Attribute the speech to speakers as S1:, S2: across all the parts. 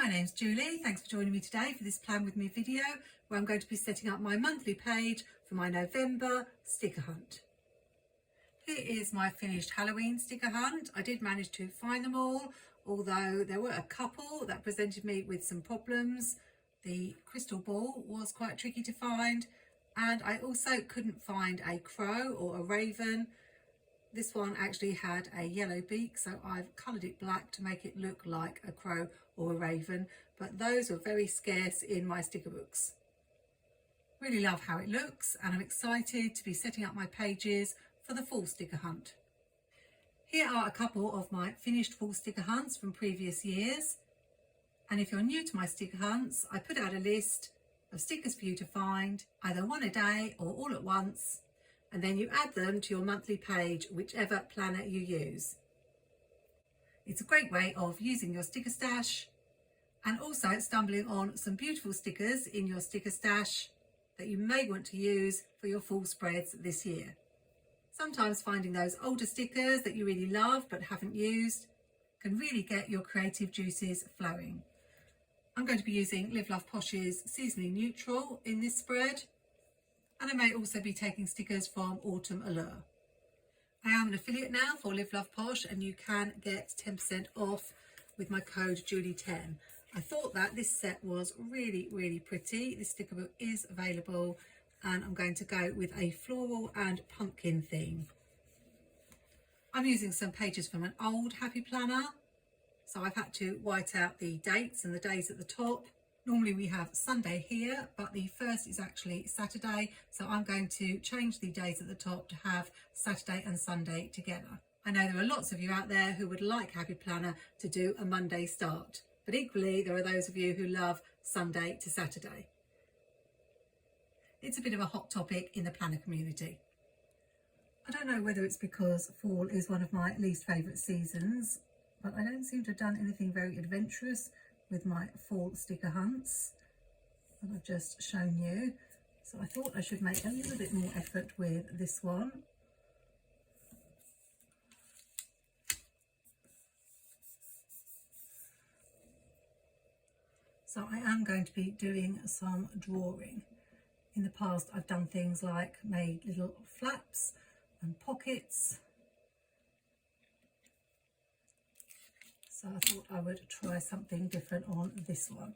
S1: my name's Julie. Thanks for joining me today for this Plan With Me video where I'm going to be setting up my monthly page for my November sticker hunt. Here is my finished Halloween sticker hunt. I did manage to find them all, although there were a couple that presented me with some problems. The crystal ball was quite tricky to find, and I also couldn't find a crow or a raven. This one actually had a yellow beak, so I've coloured it black to make it look like a crow or a raven, but those were very scarce in my sticker books. Really love how it looks, and I'm excited to be setting up my pages for the fall sticker hunt. Here are a couple of my finished fall sticker hunts from previous years, and if you're new to my sticker hunts, I put out a list of stickers for you to find, either one a day or all at once, and then you add them to your monthly page, whichever planner you use. It's a great way of using your sticker stash and also stumbling on some beautiful stickers in your sticker stash that you may want to use for your fall spreads this year. Sometimes finding those older stickers that you really love but haven't used can really get your creative juices flowing. I'm going to be using Love Posh's Seasonally Neutral in this spread, and I may also be taking stickers from Autumn Allure. I am an affiliate now for Love Posh, and you can get 10% off with my code Julie10. I thought that this set was really pretty. This sticker book is available, and I'm going to go with a floral and pumpkin theme. I'm using some pages from an old Happy Planner, so I've had to white out the dates and the days at the top. Normally we have Sunday here, but the first is actually Saturday, so I'm going to change the days at the top to have Saturday and Sunday together. I know there are lots of you out there who would like Happy Planner to do a Monday start, but equally there are those of you who love Sunday to Saturday. It's a bit of a hot topic in the planner community. I don't know whether it's because fall is one of my least favourite seasons, but I don't seem to have done anything very adventurous with my fall sticker hunts that I've just shown you, so I thought I should make a little bit more effort with this one. So I am going to be doing some drawing. In the past I've done things like made little flaps and pockets, so I thought I would try something different on this one.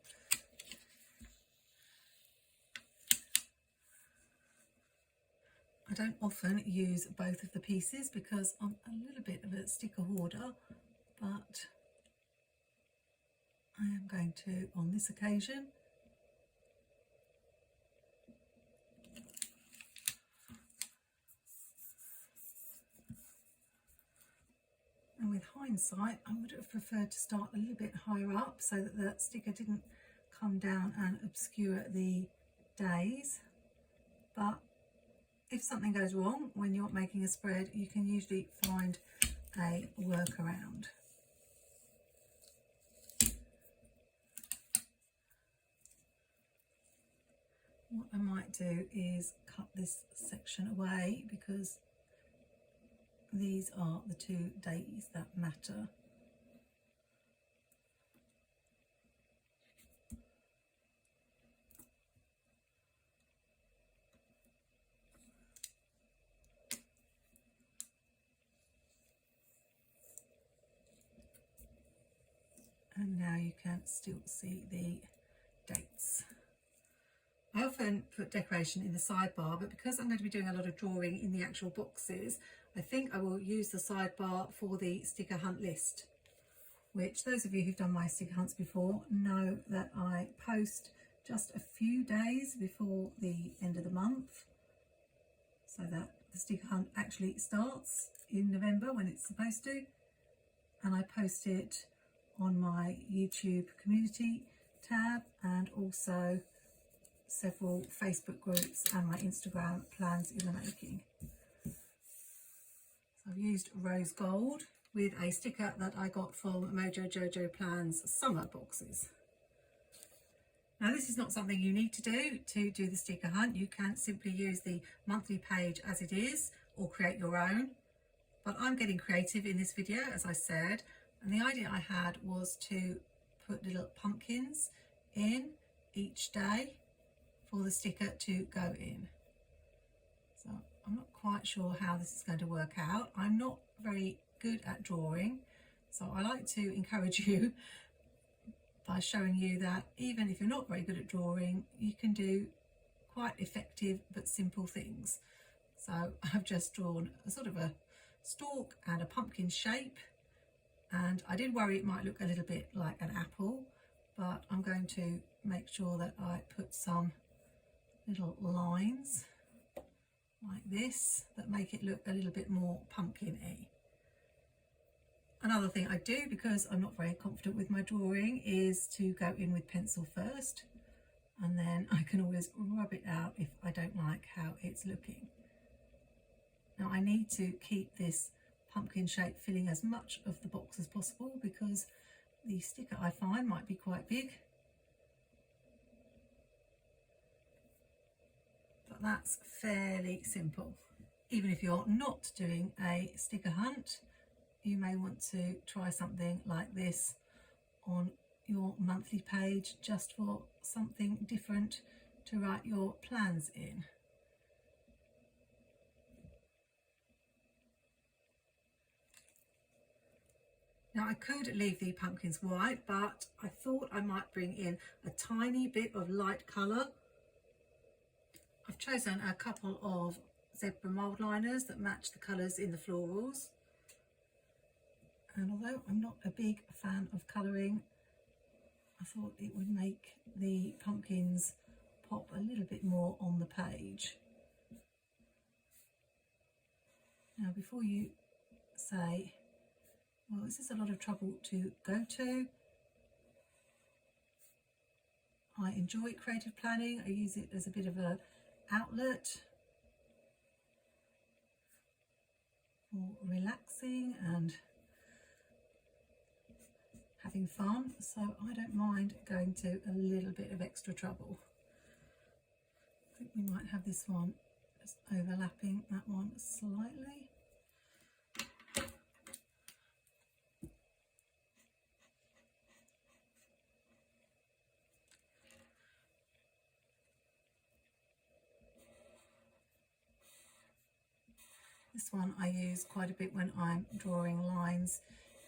S1: I don't often use both of the pieces because I'm a little bit of a sticker hoarder, but I am going to, on this occasion, and with hindsight, I would have preferred to start a little bit higher up so that the sticker didn't come down and obscure the days. But if something goes wrong when you're making a spread, you can usually find a workaround. What I might do is cut this section away because these are the two days that matter. And now you can still see the dates. I often put decoration in the sidebar, but because I'm going to be doing a lot of drawing in the actual boxes, I think I will use the sidebar for the sticker hunt list, which those of you who've done my sticker hunts before know that I post just a few days before the end of the month, so that the sticker hunt actually starts in November when it's supposed to, and I post it on my YouTube community tab and also several Facebook groups and my Instagram Plans in the Making. So I've used rose gold with a sticker that I got from MojoJojoPlans summer boxes. Now this is not something you need to do the sticker hunt. You can simply use the monthly page as it is or create your own, but I'm getting creative in this video, as I said, and the idea I had was to put little pumpkins in each day for the sticker to go in. So I'm not quite sure how this is going to work out. I'm not very good at drawing, so I like to encourage you by showing you that even if you're not very good at drawing, you can do quite effective but simple things. So I've just drawn a sort of a stalk and a pumpkin shape, and I did worry it might look a little bit like an apple, but I'm going to make sure that I put some little lines like this that make it look a little bit more pumpkin-y. Another thing I do, because I'm not very confident with my drawing, is to go in with pencil first, and then I can always rub it out if I don't like how it's looking. Now I need to keep this pumpkin shape filling as much of the box as possible, because the sticker I find might be quite big. But that's fairly simple. Even if you're not doing a sticker hunt, you may want to try something like this on your monthly page, just for something different to write your plans in. Now I could leave the pumpkins white, but I thought I might bring in a tiny bit of light colour. I've chosen a couple of zebra mould liners that match the colours in the florals. And although I'm not a big fan of colouring, I thought it would make the pumpkins pop a little bit more on the page. Now before you say, well, is this a lot of trouble to go to? I enjoy creative planning. I use it as a bit of an outlet for relaxing and having fun, so I don't mind going to a little bit of extra trouble. I think we might have this one just overlapping that one slightly. This one I use quite a bit when I'm drawing lines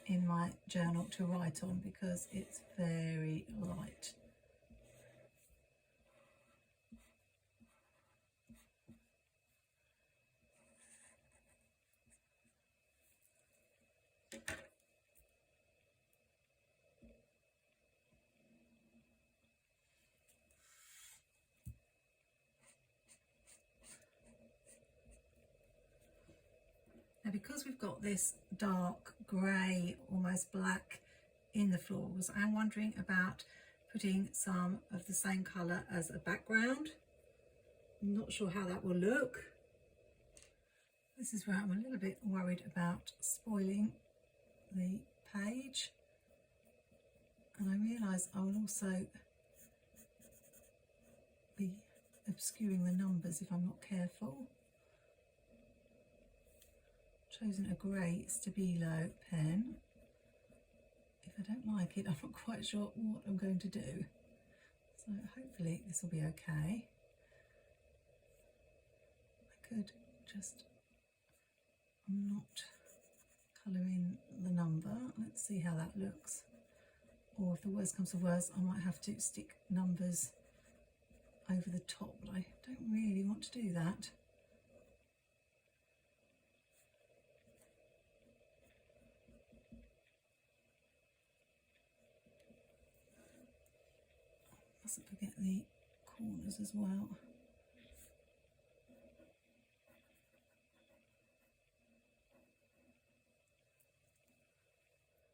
S1: in my journal to write on, because it's very light. Now because we've got this dark grey, almost black in the florals, I'm wondering about putting some of the same colour as a background. I'm not sure how that will look. This is where I'm a little bit worried about spoiling the page. And I realise I will also be obscuring the numbers if I'm not careful. Chosen a grey Stabilo pen. If I don't like it, I'm not quite sure what I'm going to do. So hopefully this will be okay. I could just not colour in the number. Let's see how that looks. Or if the worst comes to worst, I might have to stick numbers over the top, but I don't really want to do that. Mustn't forget the corners as well.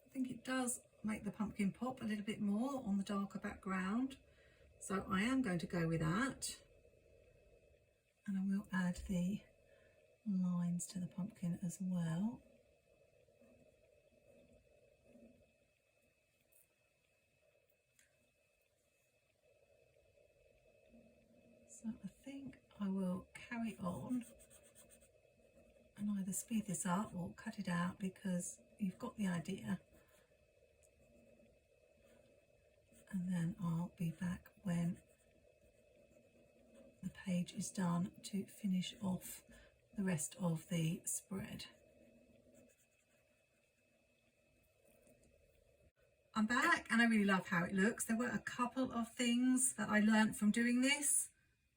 S1: I think it does make the pumpkin pop a little bit more on the darker background, so I am going to go with that, and I will add the lines to the pumpkin as well. So I think I will carry on and either speed this up or cut it out, because you've got the idea. and then I'll be back when the page is done to finish off the rest of the spread. I'm back and I really love how it looks. There were a couple of things that I learnt from doing this.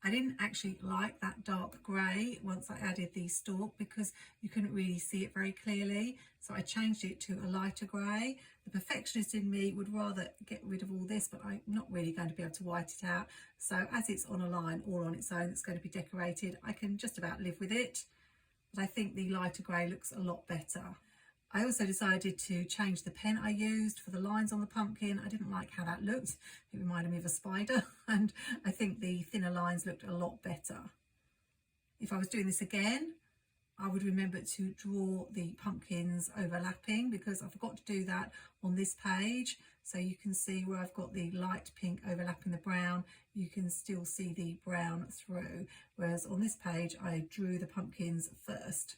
S1: I didn't actually like that dark grey once I added the stalk because you couldn't really see it very clearly. So I changed it to a lighter grey. The perfectionist in me would rather get rid of all this, but I'm not really going to be able to white it out. So as it's on a line all on its own, it's going to be decorated. I can just about live with it, but I think the lighter grey looks a lot better. I also decided to change the pen I used for the lines on the pumpkin. I didn't like how that looked. It reminded me of a spider, and I think the thinner lines looked a lot better. If I was doing this again, I would remember to draw the pumpkins overlapping, because I forgot to do that on this page. So you can see where I've got the light pink overlapping the brown, you can still see the brown through, whereas on this page I drew the pumpkins first.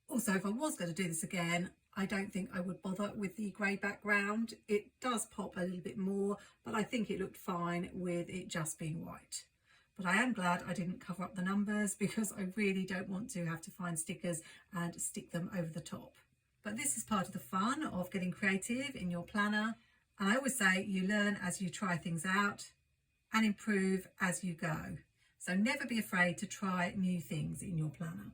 S1: Also, if I was going to do this again, I don't think I would bother with the grey background. It does pop a little bit more, but I think it looked fine with it just being white. But I am glad I didn't cover up the numbers, because I really don't want to have to find stickers and stick them over the top. But this is part of the fun of getting creative in your planner. And I always say you learn as you try things out and improve as you go. So never be afraid to try new things in your planner.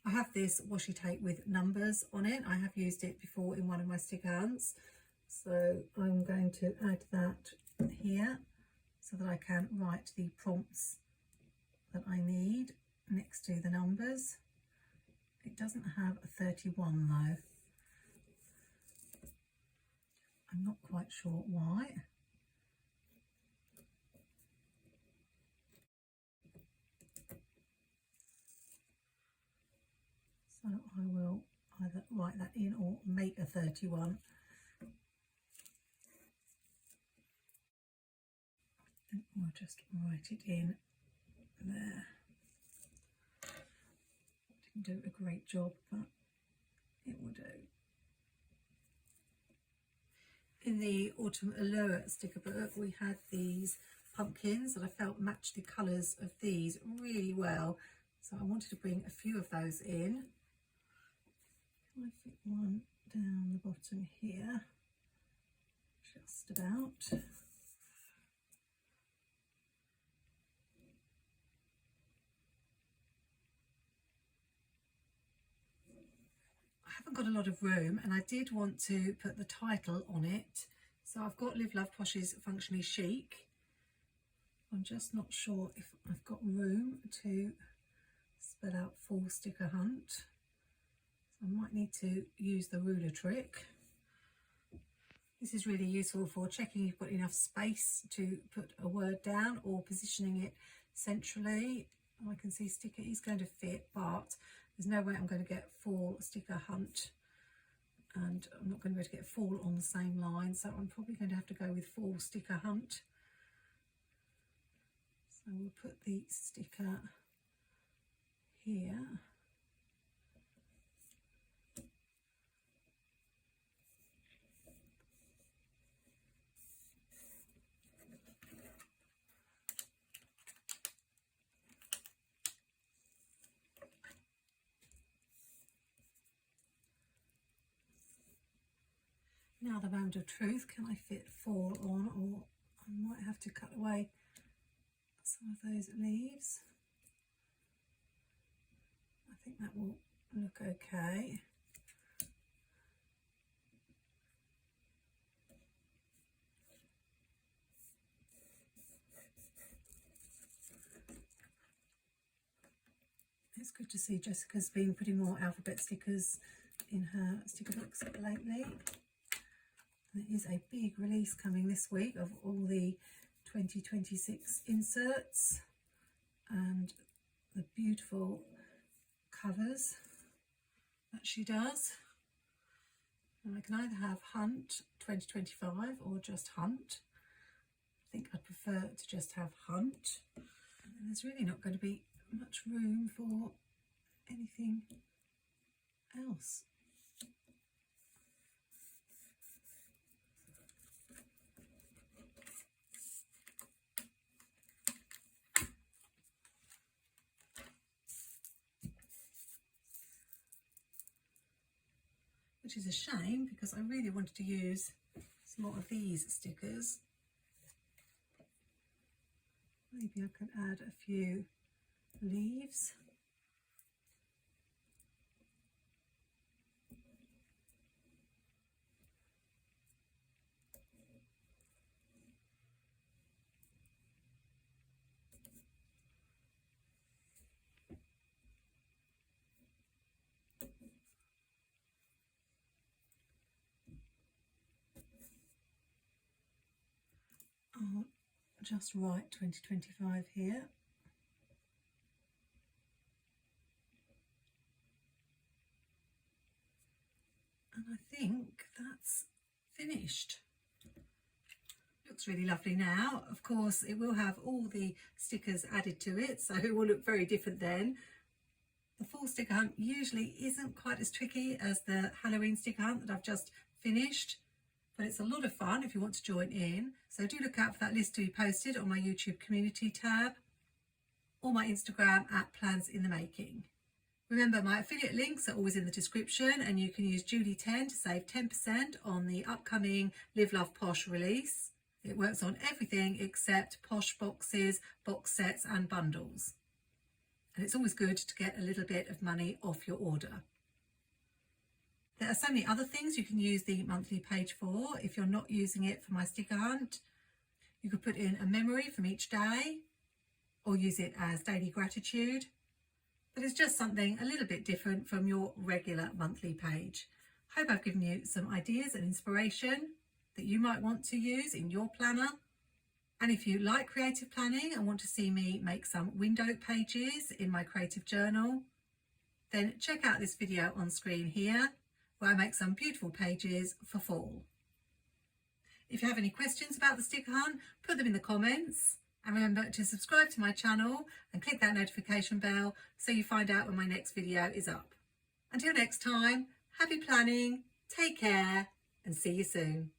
S1: I have this washi tape with numbers on it. I have used it before in one of my sticker hunts. So I'm going to add that here so that I can write the prompts that I need next to the numbers. It doesn't have a 31 though. I'm not quite sure why. So I will either write that in or make a 31. And I'll just write it in there. Didn't do a great job, but it will do. In the Autumn Allure sticker book, we had these pumpkins that I felt matched the colours of these really well. So I wanted to bring a few of those in. I fit one down the bottom here, just about. I haven't got a lot of room, and I did want to put the title on it. So I've got Love Posh's Functionally Chic. I'm just not sure if I've got room to spell out full sticker hunt. I might need to use the ruler trick. This is really useful for checking you've got enough space to put a word down or positioning it centrally. I can see sticker is going to fit, but there's no way I'm going to get full sticker hunt, and I'm not going to be able to get full on the same line, so I'm probably going to have to go with full sticker hunt. So we'll put the sticker here. Now the moment of truth, can I fit fall on, or I might have to cut away some of those leaves. I think that will look okay. It's good to see Jessica's been putting more alphabet stickers in her sticker books lately. There is a big release coming this week of all the 2026 inserts and the beautiful covers that she does. And I can either have Hunt 2025 or just Hunt. I think I'd prefer to just have Hunt. And there's really not going to be much room for anything else. which is a shame because I really wanted to use some more of these stickers. Maybe I can add a few leaves. I'll just write 2025 here. And I think that's finished. Looks really lovely now. Of course, it will have all the stickers added to it, so it will look very different then. The fall sticker hunt usually isn't quite as tricky as the Halloween sticker hunt that I've just finished, but it's a lot of fun if you want to join in. So do look out for that list to be posted on my YouTube community tab or my Instagram at Plans in the Making. Remember, my affiliate links are always in the description, and you can use Julie10 to save 10% on the upcoming Live Love Posh release. It works on everything except posh boxes, box sets and bundles. And it's always good to get a little bit of money off your order. There are so many other things you can use the monthly page for if you're not using it for my sticker hunt. You could put in a memory from each day or use it as daily gratitude. But it's just something a little bit different from your regular monthly page. Hope I've given you some ideas and inspiration that you might want to use in your planner. And if you like creative planning and want to see me make some window pages in my creative journal, then check out this video on screen here, where I make some beautiful pages for fall. If you have any questions about the sticker hunt, put them in the comments. And remember to subscribe to my channel and click that notification bell so you find out when my next video is up. Until next time, happy planning, take care, and see you soon.